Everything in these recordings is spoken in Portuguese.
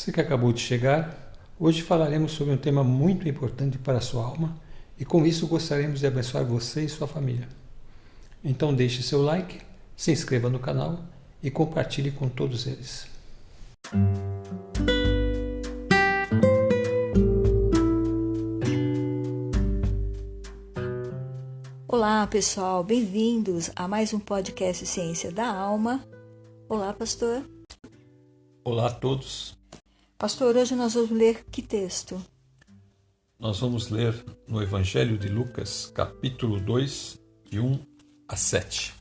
Você que acabou de chegar, hoje falaremos sobre um tema muito importante para a sua alma e com isso gostaríamos de abençoar você e sua família. Então deixe seu like, se inscreva no canal e compartilhe com todos eles. Olá pessoal, bem-vindos a mais um podcast Ciência da Alma. Olá pastor. Olá a todos. Pastor, hoje nós vamos ler que texto? Nós vamos ler no Evangelho de Lucas, capítulo 2, de 1 a 7.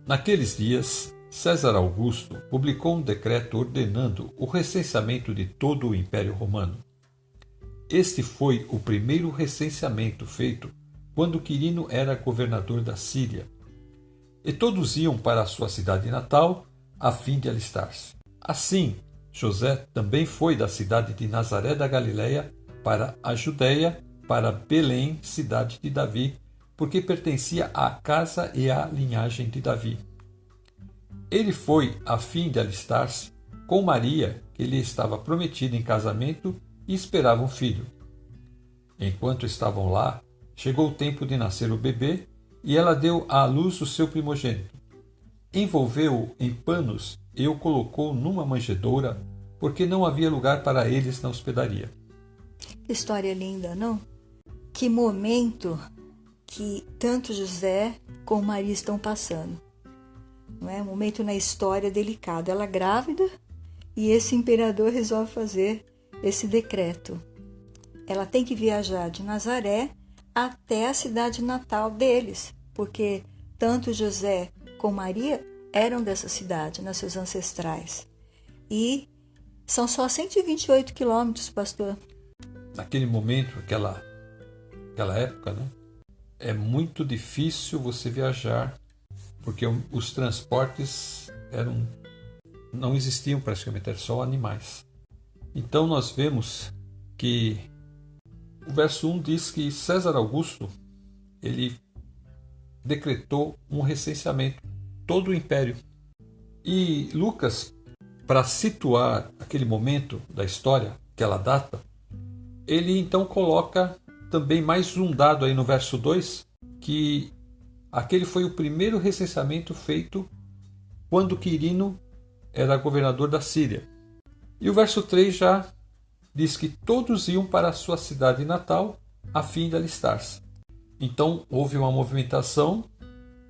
Naqueles dias, César Augusto publicou um decreto ordenando o recenseamento de todo o Império Romano. Este foi o primeiro recenseamento feito quando Quirino era governador da Síria. E todos iam para a sua cidade natal a fim de alistar-se. Assim, José também foi da cidade de Nazaré da Galileia para a Judéia, para Belém, cidade de Davi, porque pertencia à casa e à linhagem de Davi. Ele foi a fim de alistar-se com Maria, que lhe estava prometida em casamento e esperava um filho. Enquanto estavam lá, chegou o tempo de nascer o bebê e ela deu à luz o seu primogênito. Envolveu-o em panos e o colocou numa manjedoura, porque não havia lugar para eles na hospedaria. Que história linda, não? Que momento que tanto José como Maria estão passando. Não é? Um momento na história delicado. Ela grávida e esse imperador resolve fazer esse decreto. Ela tem que viajar de Nazaré até a cidade natal deles, porque tanto José como Maria eram dessa cidade, seus ancestrais. E são só 128 quilômetros, pastor. Naquele momento, aquela época, né? É muito difícil você viajar, porque os transportes não existiam praticamente, eram só animais. Então nós vemos que o verso 1 diz que César Augusto, ele decretou um recenseamento, todo o império. E Lucas, para situar aquele momento da história, aquela data, ele então coloca também mais um dado aí no verso 2, que aquele foi o primeiro recenseamento feito quando Quirino era governador da Síria. E o verso 3 já diz que todos iam para a sua cidade natal a fim de alistar-se. Então houve uma movimentação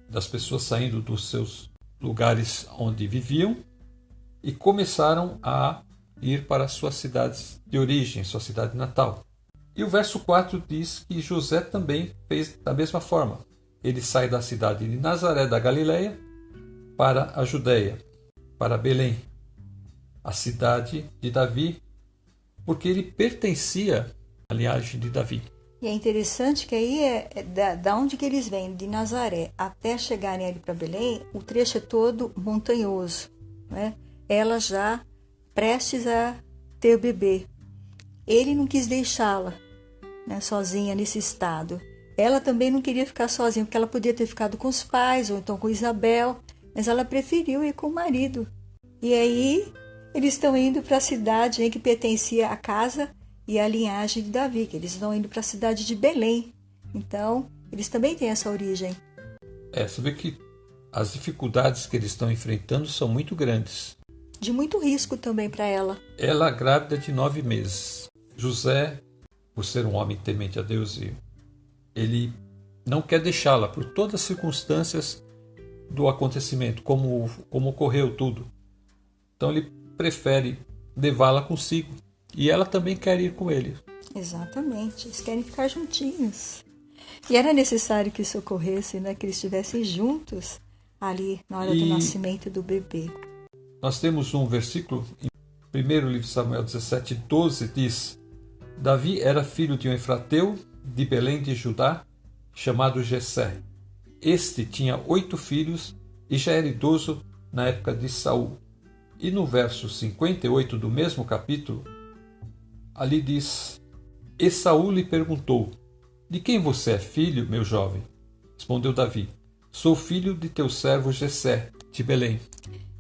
das pessoas saindo dos seus lugares onde viviam e começaram a ir para as suas cidades de origem, sua cidade natal. E o verso 4 diz que José também fez da mesma forma. Ele sai da cidade de Nazaré da Galileia para a Judéia, para Belém, a cidade de Davi, porque ele pertencia à linhagem de Davi. E é interessante que aí da onde que eles vêm, de Nazaré até chegarem ali para Belém, o trecho é todo montanhoso, né? Ela já prestes a ter o bebê. Ele não quis deixá-la, né, sozinha nesse estado. Ela também não queria ficar sozinha, porque ela podia ter ficado com os pais ou então com Isabel, mas ela preferiu ir com o marido. E aí eles estão indo para a cidade em que pertencia a casa e a linhagem de Davi, que eles estão indo para a cidade de Belém. Então, eles também têm essa origem. Você vê que as dificuldades que eles estão enfrentando são muito grandes. De muito risco também para ela. Ela grávida de 9 meses. José, por ser um homem temente a Deus, ele não quer deixá-la por todas as circunstâncias do acontecimento, como ocorreu tudo. Então ele prefere levá-la consigo. E ela também quer ir com ele. Exatamente, eles querem ficar juntinhos. E era necessário que isso ocorresse, né? Que eles estivessem juntos ali na hora do nascimento do bebê. Nós temos um versículo, em 1 livro de Samuel 17:12, diz: Davi era filho de um efrateu de Belém de Judá, chamado Jessé. Este tinha 8 filhos e já era idoso na época de Saul. E no verso 58 do mesmo capítulo, ali diz: E Saul lhe perguntou: De quem você é filho, meu jovem? Respondeu Davi: Sou filho de teu servo Jessé, de Belém.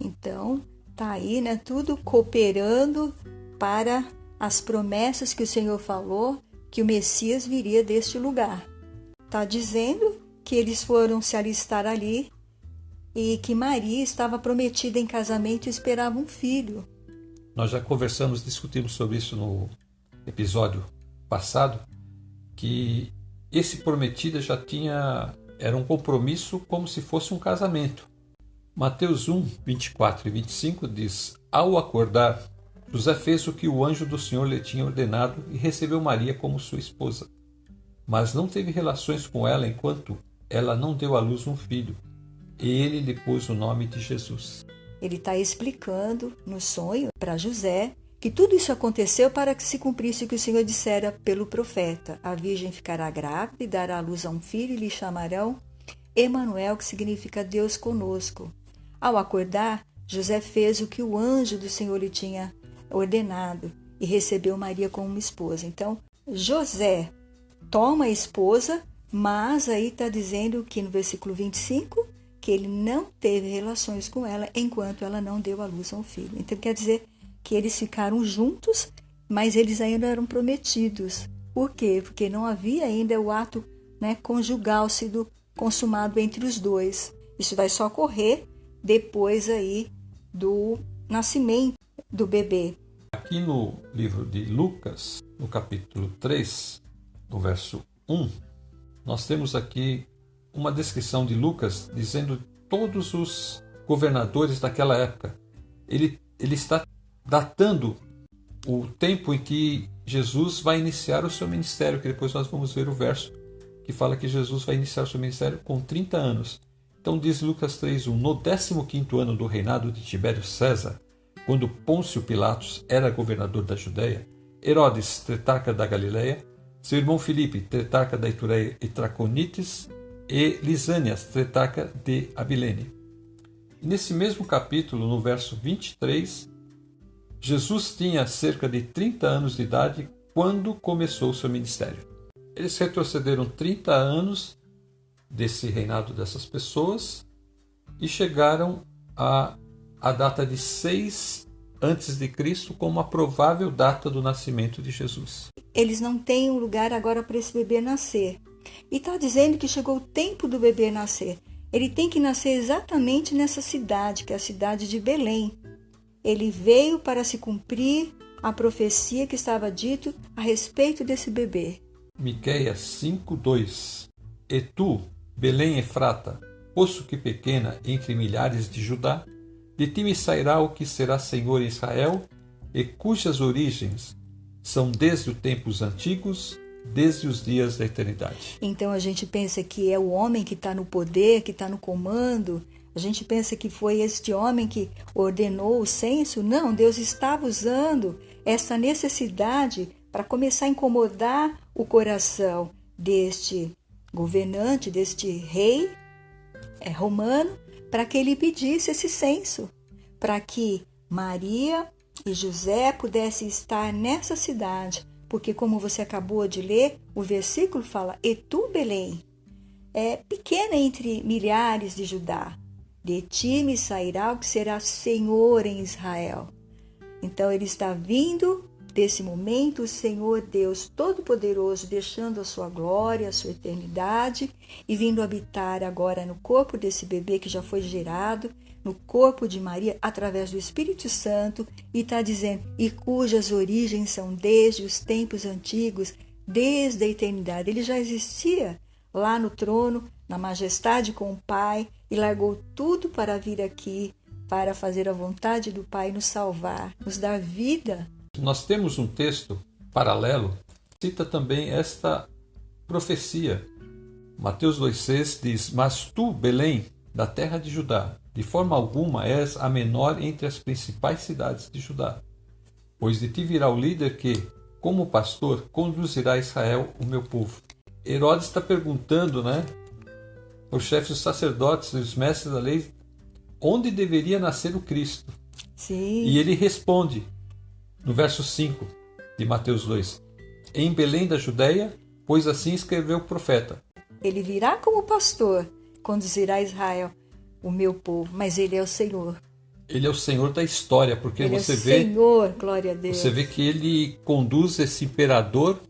Então, tá aí, né? Tudo cooperando para as promessas que o Senhor falou que o Messias viria deste lugar. Está dizendo que eles foram se alistar ali e que Maria estava prometida em casamento e esperava um filho. Nós já conversamos, discutimos sobre isso no episódio passado, que esse prometido era um compromisso como se fosse um casamento. Mateus 1, 24 e 25 diz: Ao acordar, José fez o que o anjo do Senhor lhe tinha ordenado e recebeu Maria como sua esposa. Mas não teve relações com ela enquanto ela não deu à luz um filho, e ele lhe pôs o nome de Jesus. Ele está explicando no sonho para José que tudo isso aconteceu para que se cumprisse o que o Senhor dissera pelo profeta. A virgem ficará grávida e dará à luz a um filho e lhe chamarão Emanuel, que significa Deus conosco. Ao acordar, José fez o que o anjo do Senhor lhe tinha ordenado e recebeu Maria como uma esposa. Então, José toma a esposa, mas aí está dizendo que no versículo 25, que ele não teve relações com ela enquanto ela não deu à luz a um filho. Então, quer dizer que eles ficaram juntos, mas eles ainda eram prometidos. Por quê? Porque não havia ainda o ato, conjugal sido consumado entre os dois. Isso vai só ocorrer depois aí do nascimento do bebê. Aqui no livro de Lucas, no capítulo 3, no verso 1, nós temos aqui uma descrição de Lucas dizendo todos os governadores daquela época. Ele está datando o tempo em que Jesus vai iniciar o seu ministério, que depois nós vamos ver o verso que fala que Jesus vai iniciar o seu ministério com 30 anos. Então diz Lucas 3:1, no 15º ano do reinado de Tibério César, quando Pôncio Pilatos era governador da Judéia, Herodes, tetrarca da Galileia, seu irmão Filipe, tetrarca da Itureia e Traconites, e Lisânias, tetrarca de Abilene. E nesse mesmo capítulo, no verso 23, Jesus tinha cerca de 30 anos de idade quando começou o seu ministério. Eles retrocederam 30 anos desse reinado dessas pessoas e chegaram à data de 6 a.C. como a provável data do nascimento de Jesus. Eles não têm um lugar agora para esse bebê nascer. E está dizendo que chegou o tempo do bebê nascer. Ele tem que nascer exatamente nessa cidade, que é a cidade de Belém. Ele veio para se cumprir a profecia que estava dito a respeito desse bebê. Miqueias 5:2. E tu, Belém Efrata, poço que pequena entre milhares de Judá, de ti me sairá o que será Senhor em Israel, e cujas origens são desde os tempos antigos, desde os dias da eternidade. Então a gente pensa que é o homem que está no poder, que está no comando. A gente pensa que foi este homem que ordenou o censo. Não, Deus estava usando essa necessidade para começar a incomodar o coração deste governante, deste rei romano, para que ele pedisse esse censo, para que Maria e José pudessem estar nessa cidade. Porque, como você acabou de ler, o versículo fala, e tu, Belém, é pequena entre milhares de Judá. De ti me sairá o que será Senhor em Israel. Então, ele está vindo desse momento, o Senhor Deus Todo-Poderoso, deixando a sua glória, a sua eternidade, e vindo habitar agora no corpo desse bebê que já foi gerado, no corpo de Maria, através do Espírito Santo, e está dizendo, e cujas origens são desde os tempos antigos, desde a eternidade. Ele já existia lá no trono, na majestade com o Pai, e largou tudo para vir aqui, para fazer a vontade do Pai, nos salvar, nos dar vida. Nós temos um texto paralelo, que cita também esta profecia. Mateus 2,6 diz, mas tu, Belém, da terra de Judá, de forma alguma és a menor entre as principais cidades de Judá, pois de ti virá o líder que, como pastor, conduzirá a Israel, o meu povo. Herodes está perguntando, os chefes dos sacerdotes e os mestres da lei, onde deveria nascer o Cristo. Sim. E ele responde, no verso 5 de Mateus 2, em Belém da Judéia, pois assim escreveu o profeta. Ele virá como pastor, conduzirá a Israel, o meu povo, mas ele é o Senhor. Ele é o Senhor da história, porque Ele você é o vê, Senhor, glória a Deus. você vê que ele conduz esse imperador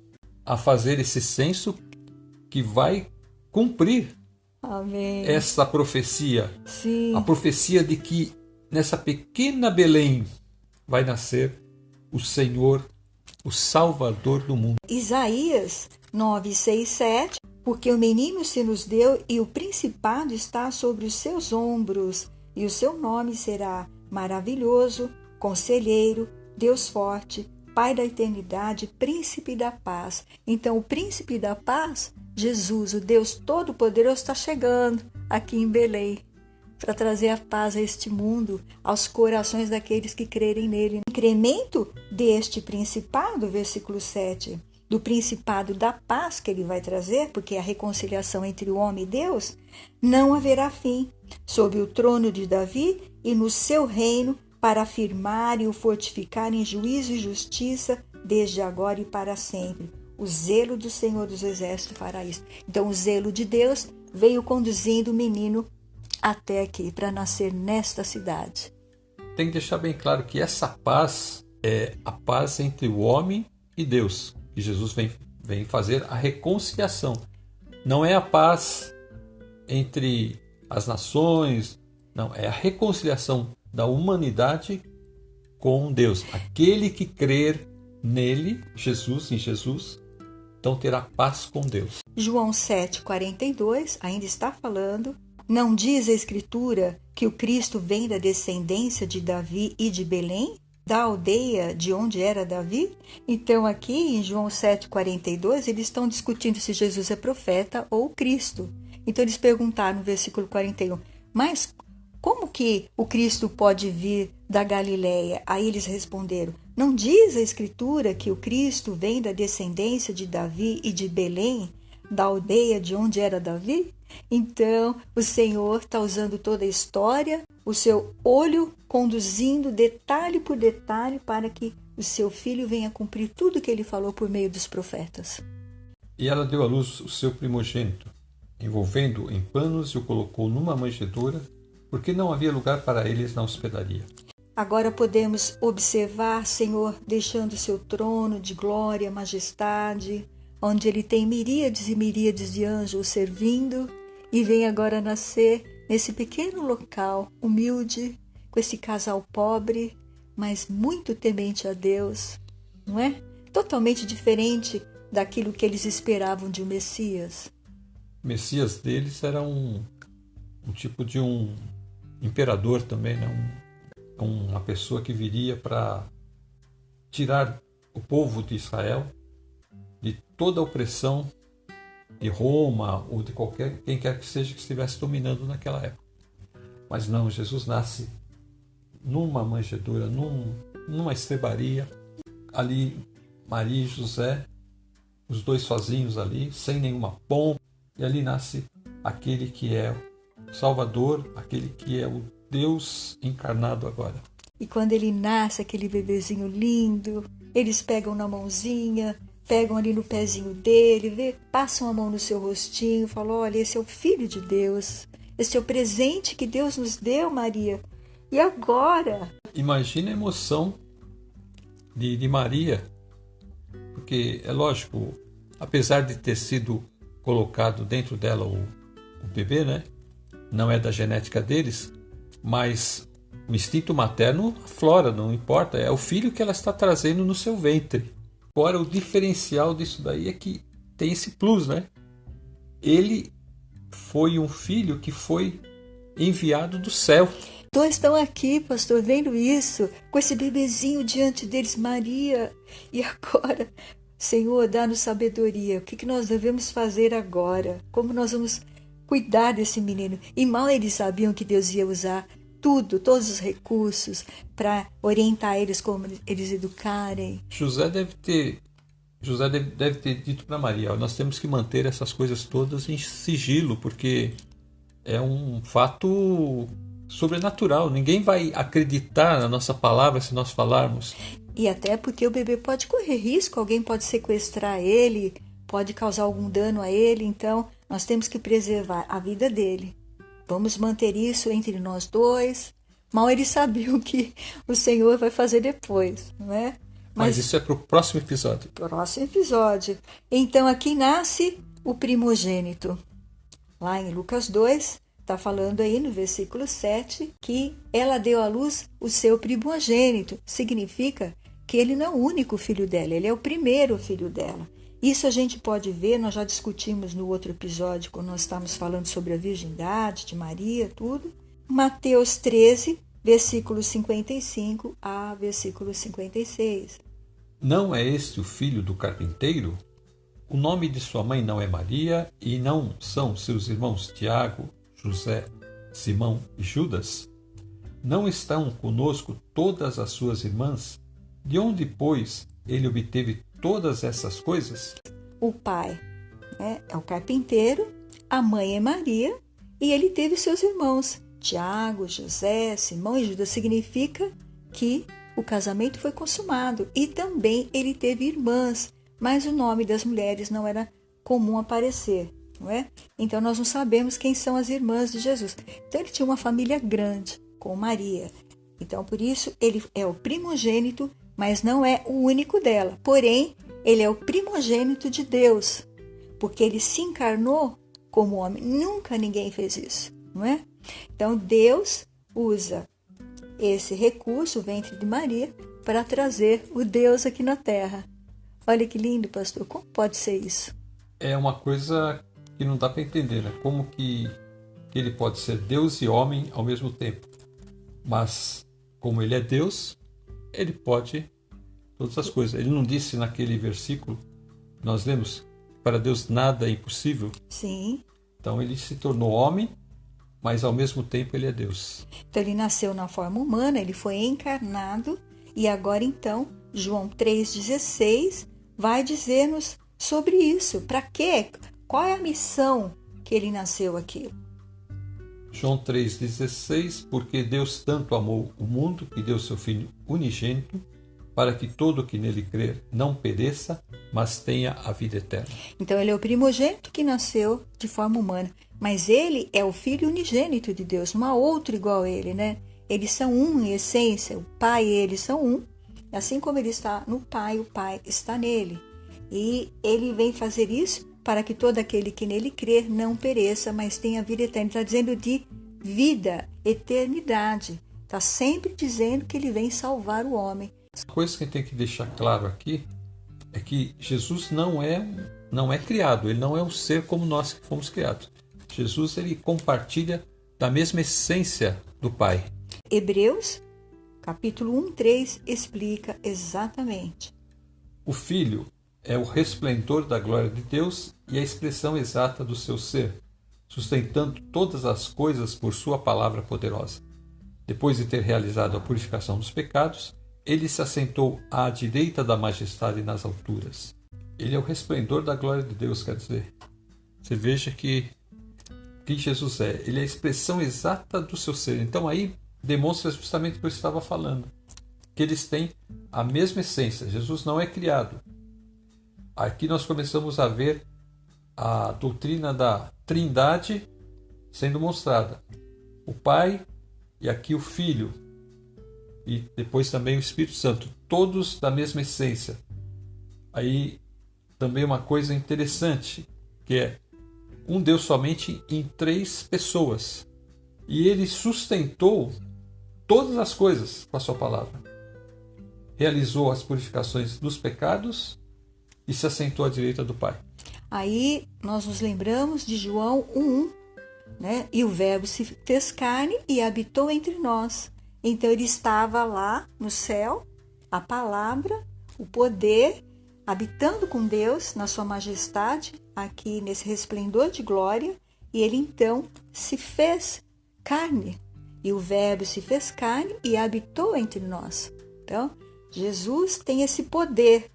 a fazer esse censo que vai cumprir Amém. essa profecia. Sim. A profecia de que nessa pequena Belém vai nascer o Senhor, o Salvador do mundo. Isaías 9, 6, 7. Porque o menino se nos deu e o principado está sobre os seus ombros, e o seu nome será Maravilhoso, Conselheiro, Deus Forte, Pai da Eternidade, Príncipe da Paz. Então, o Príncipe da Paz, Jesus, o Deus Todo-Poderoso, está chegando aqui em Belém para trazer a paz a este mundo, aos corações daqueles que crerem nele. Incremento deste principado, versículo 7, do principado da paz que ele vai trazer, porque é a reconciliação entre o homem e Deus, não haverá fim, sob o trono de Davi e no seu reino, para afirmar e o fortificar em juízo e justiça, desde agora e para sempre. O zelo do Senhor dos Exércitos fará isso. Então, o zelo de Deus veio conduzindo o menino até aqui, para nascer nesta cidade. Tem que deixar bem claro que essa paz é a paz entre o homem e Deus. E Jesus vem fazer a reconciliação. Não é a paz entre as nações, não, é a reconciliação da humanidade com Deus. Aquele que crer nele, Jesus, em Jesus, então terá paz com Deus. João 7,42 ainda está falando. Não diz a Escritura que o Cristo vem da descendência de Davi e de Belém, da aldeia de onde era Davi? Então aqui em João 7,42 eles estão discutindo se Jesus é profeta ou Cristo. Então eles perguntaram no versículo 41, mas como que o Cristo pode vir da Galileia? Aí eles responderam, não diz a Escritura que o Cristo vem da descendência de Davi e de Belém, da aldeia de onde era Davi? Então, o Senhor está usando toda a história, o seu olho conduzindo detalhe por detalhe para que o seu filho venha cumprir tudo que ele falou por meio dos profetas. E ela deu à luz o seu primogênito, envolvendo-o em panos e o colocou numa manjedoura, porque não havia lugar para eles na hospedaria. Agora podemos observar, Senhor, deixando o seu trono de glória, majestade, onde ele tem miríades e miríades de anjos servindo, e vem agora nascer nesse pequeno local, humilde, com esse casal pobre, mas muito temente a Deus, não é? Totalmente diferente daquilo que eles esperavam de um Messias. O Messias deles era um tipo de um imperador também, né? Uma pessoa que viria para tirar o povo de Israel de toda a opressão de Roma ou de quem quer que seja que estivesse dominando naquela época. Mas não, Jesus nasce numa manjedoura, numa estrebaria, ali Maria e José, os dois sozinhos ali, sem nenhuma pompa, e ali nasce aquele que é o Salvador, aquele que é o Deus encarnado agora. E quando ele nasce, aquele bebezinho lindo, eles pegam na mãozinha, pegam ali no pezinho dele, passam a mão no seu rostinho, falam, olha, esse é o Filho de Deus, esse é o presente que Deus nos deu, Maria. E agora? Imagina a emoção de Maria, porque é lógico, apesar de ter sido colocado dentro dela o bebê, né? Não é da genética deles, mas o instinto materno aflora, não importa, é o filho que ela está trazendo no seu ventre. Agora, o diferencial disso daí é que tem esse plus, né? Ele foi um filho que foi enviado do céu. Dois estão aqui, pastor, vendo isso, com esse bebezinho diante deles, Maria. E agora, Senhor, dá-nos sabedoria. O que nós devemos fazer agora? Como nós vamos cuidar desse menino? E mal eles sabiam que Deus ia usar todos os recursos para orientar eles, como eles educarem. José deve ter dito para Maria, nós temos que manter essas coisas todas em sigilo, porque é um fato sobrenatural. Ninguém vai acreditar na nossa palavra se nós falarmos. E até porque o bebê pode correr risco, alguém pode sequestrar ele, pode causar algum dano a ele, então nós temos que preservar a vida dele. Vamos manter isso entre nós dois, Mal eles sabiam que o Senhor vai fazer depois, não é? Mas isso é para o próximo episódio. Próximo episódio. Então aqui nasce o primogênito. Lá em Lucas 2, está falando aí no versículo 7 que ela deu à luz o seu primogênito. Significa que ele não é o único filho dela, ele é o primeiro filho dela. Isso a gente pode ver, nós já discutimos no outro episódio, quando nós estávamos falando sobre a virgindade de Maria, tudo. Mateus 13, versículo 55 a versículo 56. Não é este o filho do carpinteiro? O nome de sua mãe não é Maria, e não são seus irmãos Tiago, José, Simão e Judas? Não estão conosco todas as suas irmãs? De onde, pois, ele obteve todas essas coisas? O pai é o carpinteiro, a mãe é Maria, e ele teve seus irmãos, Tiago, José, Simão e Judas. Significa que o casamento foi consumado. E também ele teve irmãs, mas o nome das mulheres não era comum aparecer, não é? Então nós não sabemos quem são as irmãs de Jesus. Então ele tinha uma família grande com Maria. Então por isso ele é o primogênito, mas não é o único dela. Porém, ele é o primogênito de Deus, porque ele se encarnou como homem. Nunca ninguém fez isso, não é? Então Deus usa esse recurso, o ventre de Maria, para trazer o Deus aqui na terra. Olha que lindo, pastor. Como pode ser isso? É uma coisa que não dá para entender, né? Como que ele pode ser Deus e homem ao mesmo tempo. Mas, como ele é Deus, ele pode todas as coisas. Ele não disse naquele versículo, nós lemos, para Deus nada é impossível? Sim. Então ele se tornou homem, mas ao mesmo tempo ele é Deus. Então ele nasceu na forma humana, ele foi encarnado, e agora então, João 3,16 vai dizer-nos sobre isso. Para quê? Qual é a missão que ele nasceu aqui? João 3,16, porque Deus tanto amou o mundo que deu seu Filho unigênito, para que todo que nele crer não pereça, mas tenha a vida eterna. Então ele é o primogênito que nasceu de forma humana, mas ele é o Filho unigênito de Deus, não há outro igual a ele, né? Eles são um em essência, o Pai e ele são um. Assim como ele está no Pai, o Pai está nele. E ele vem fazer isso para que todo aquele que nele crer não pereça, mas tenha vida eterna. Está dizendo de vida, eternidade. Está sempre dizendo que ele vem salvar o homem. A coisa que a gente tem que deixar claro aqui é que Jesus não é criado, ele não é um ser como nós que fomos criados. Jesus, ele compartilha da mesma essência do Pai. Hebreus, capítulo 1:3, explica exatamente. O Filho é o resplendor da glória de Deus e a expressão exata do seu ser, sustentando todas as coisas por sua palavra poderosa. Depois de ter realizado a purificação dos pecados, ele se assentou à direita da majestade nas alturas. Ele é o resplendor da glória de Deus, quer dizer. Você veja que Jesus é. Ele é a expressão exata do seu ser. Então aí demonstra justamente o que eu estava falando. Que eles têm a mesma essência. Jesus não é criado. Aqui nós começamos a ver a doutrina da Trindade sendo mostrada. O Pai e aqui o Filho. E depois também o Espírito Santo. Todos da mesma essência. Aí também uma coisa interessante, que é um Deus somente em 3 pessoas. E ele sustentou todas as coisas com a sua palavra. Realizou as purificações dos pecados e se assentou à direita do Pai. Aí nós nos lembramos de João 1:1, né? E o Verbo se fez carne e habitou entre nós. Então ele estava lá no céu, a palavra, o poder, habitando com Deus na sua majestade, aqui nesse resplendor de glória, e ele então se fez carne. E o Verbo se fez carne e habitou entre nós. Então, Jesus tem esse poder,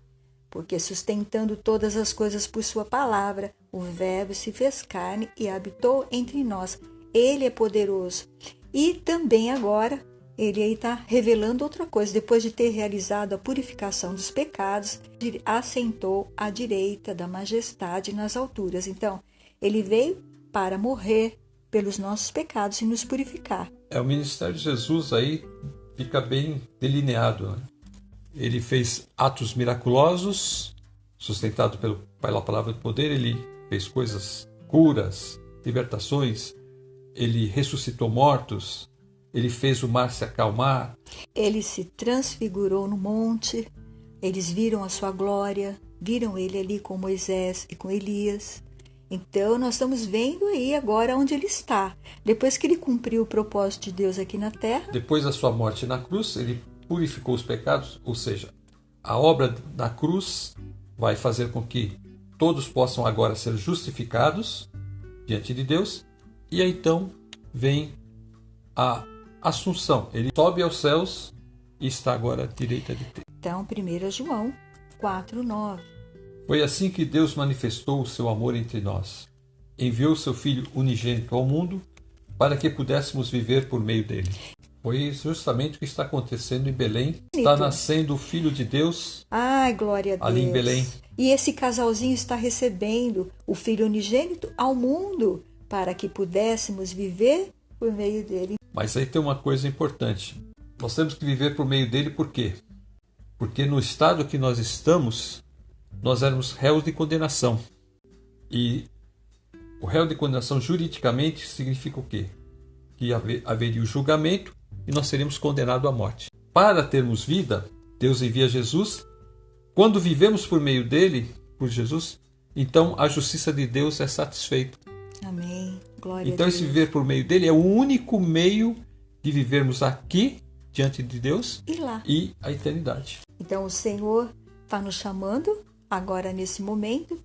porque sustentando todas as coisas por sua palavra, o Verbo se fez carne e habitou entre nós. Ele é poderoso. E também agora, ele aí está revelando outra coisa. Depois de ter realizado a purificação dos pecados, ele assentou à direita da majestade nas alturas. Então, ele veio para morrer pelos nossos pecados e nos purificar. O ministério de Jesus aí fica bem delineado, né? Ele fez atos miraculosos, sustentado pela palavra de poder. Ele fez coisas, curas, libertações. Ele ressuscitou mortos. Ele fez o mar se acalmar. Ele se transfigurou no monte. Eles viram a sua glória, viram ele ali com Moisés e com Elias. Então, nós estamos vendo aí agora onde ele está. Depois que ele cumpriu o propósito de Deus aqui na terra. Depois da sua morte na cruz, ele purificou os pecados, ou seja, a obra da cruz vai fazer com que todos possam agora ser justificados diante de Deus. E aí então vem a assunção. Ele sobe aos céus e está agora à direita de Deus. Então, 1 João 4:9. Foi assim que Deus manifestou o seu amor entre nós. Enviou seu Filho unigênito ao mundo para que pudéssemos viver por meio dele. Foi justamente o que está acontecendo em Belém. Está nascendo o Filho de Deus. Ai, glória a Deus. Ali em Belém. E esse casalzinho está recebendo o Filho unigênito ao mundo para que pudéssemos viver por meio dele. Mas aí tem uma coisa importante. Nós temos que viver por meio dele por quê? Porque no estado que nós estamos, nós éramos réus de condenação. E o réu de condenação juridicamente significa o quê? Que haveria o julgamento e nós seríamos condenados à morte. Para termos vida, Deus envia Jesus. Quando vivemos por meio dele, por Jesus, então a justiça de Deus é satisfeita. Amém. Glória Então a Deus. esse viver por meio dele é o único meio de vivermos aqui, diante de Deus, E lá. e a eternidade. Então o Senhor está nos chamando agora nesse momento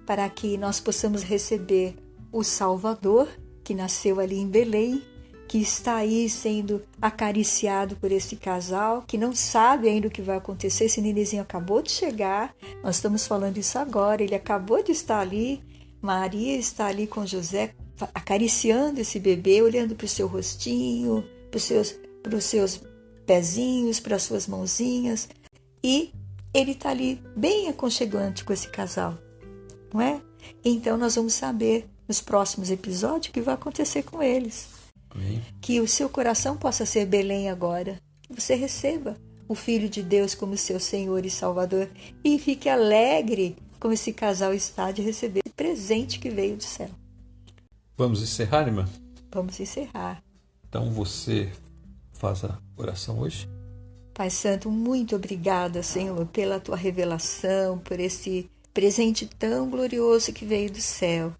para que nós possamos receber o Salvador que nasceu ali em Belém, que está aí sendo acariciado por esse casal, que não sabe ainda o que vai acontecer. Esse nenenzinho acabou de chegar, nós estamos falando isso agora, ele acabou de estar ali, Maria está ali com José, acariciando esse bebê, olhando para o seu rostinho, para os seus pezinhos, para as suas mãozinhas, e ele está ali bem aconchegante com esse casal, não é? Então nós vamos saber nos próximos episódios o que vai acontecer com eles. Amém. Que o seu coração possa ser Belém agora, que você receba o Filho de Deus como seu Senhor e Salvador e fique alegre como esse casal está de receber o presente que veio do céu. Vamos encerrar, irmã? Vamos encerrar. Então você faz a oração hoje. Pai Santo, muito obrigada, Senhor, pela tua revelação, por esse presente tão glorioso que veio do céu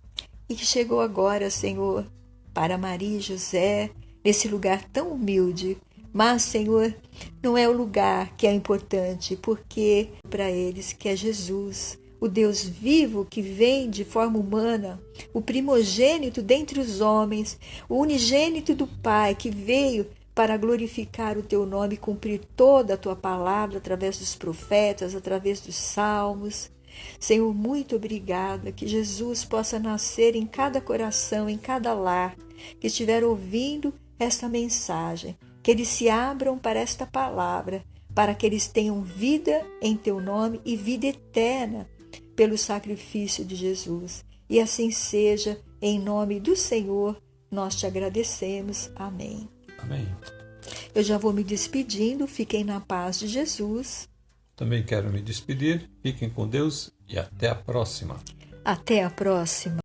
e que chegou agora, Senhor, para Maria e José, nesse lugar tão humilde. Mas, Senhor, não é o lugar que é importante, porque para eles que é Jesus, o Deus vivo que vem de forma humana, o primogênito dentre os homens, o unigênito do Pai que veio para glorificar o teu nome e cumprir toda a tua palavra através dos profetas, através dos salmos. Senhor, muito obrigada, que Jesus possa nascer em cada coração, em cada lar que estiver ouvindo esta mensagem, que eles se abram para esta palavra, para que eles tenham vida em teu nome e vida eterna pelo sacrifício de Jesus. E assim seja, em nome do Senhor, nós te agradecemos. Amém. Amém. Eu já vou me despedindo, fiquem na paz de Jesus. Também quero me despedir. Fiquem com Deus e até a próxima. Até a próxima.